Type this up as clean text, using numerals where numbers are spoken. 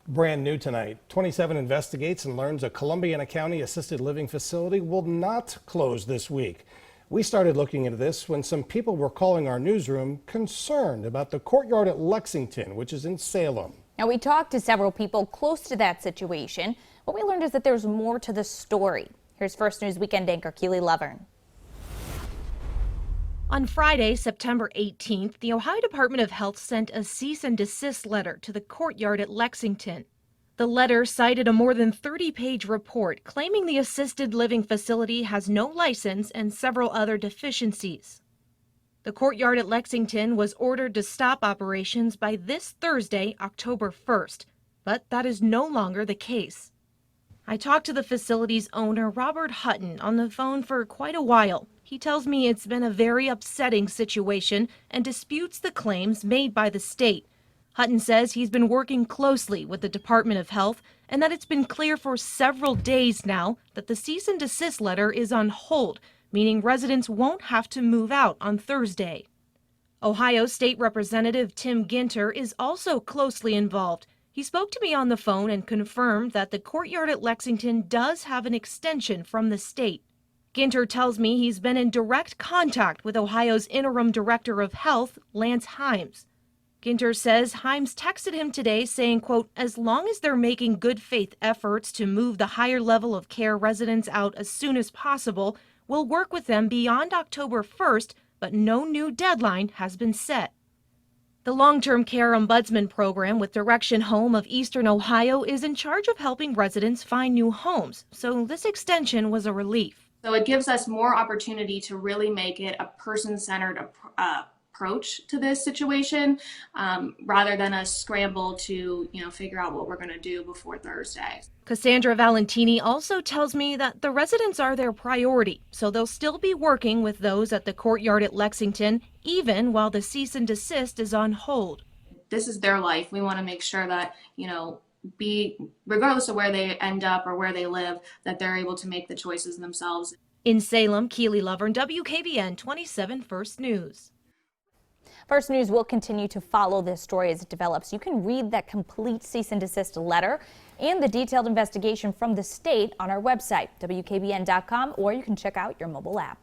Brand new tonight, 27 investigates and learns a Columbiana County assisted living facility will not close this week. We started looking into this when some people were calling our newsroom concerned about the courtyard at Lexington, which is in Salem. Now, we talked to several people close to that situation. What we learned is that there's more to the story. Here's First News Weekend anchor Keely Lovern. On Friday, September 18th, the Ohio Department of Health sent a cease and desist letter to the courtyard at Lexington. The letter cited a more than 30-page report claiming the assisted living facility has no license and several other deficiencies. The courtyard at Lexington was ordered to stop operations by this Thursday, October 1st, but that is no longer the case. I talked to the facility's owner, Robert Hutton, on the phone for quite a while. He tells me it's been a very upsetting situation and disputes the claims made by the state. Hutton says he's been working closely with the Department of Health and that it's been clear for several days now that the cease and desist letter is on hold, meaning residents won't have to move out on Thursday. Ohio State Representative Tim Ginter is also closely involved. He spoke to me on the phone and confirmed that the courtyard at Lexington does have an extension from the state. Ginter tells me he's been in direct contact with Ohio's interim director of health, Lance Himes. Ginter says Himes texted him today saying, quote, as long as they're making good faith efforts to move the higher level of care residents out as soon as possible, we'll work with them beyond October 1st, but no new deadline has been set. The Long-Term Care Ombudsman Program with Direction Home of Eastern Ohio is in charge of helping residents find new homes, so this extension was a relief. So it gives us more opportunity to really make it a person-centered approach to this situation, rather than a scramble to, figure out what we're going to do before Thursday. Cassandra Valentini also tells me that the residents are their priority, so they'll still be working with those at the courtyard at Lexington, even while the cease and desist is on hold. This is their life. We want to make sure that, regardless of where they end up or where they live, that they're able to make the choices themselves. In Salem, Keely Lovern, WKBN 27 First News. First News will continue to follow this story as it develops. You can read that complete cease and desist letter and the detailed investigation from the state on our website, WKBN.com, or you can check out your mobile app.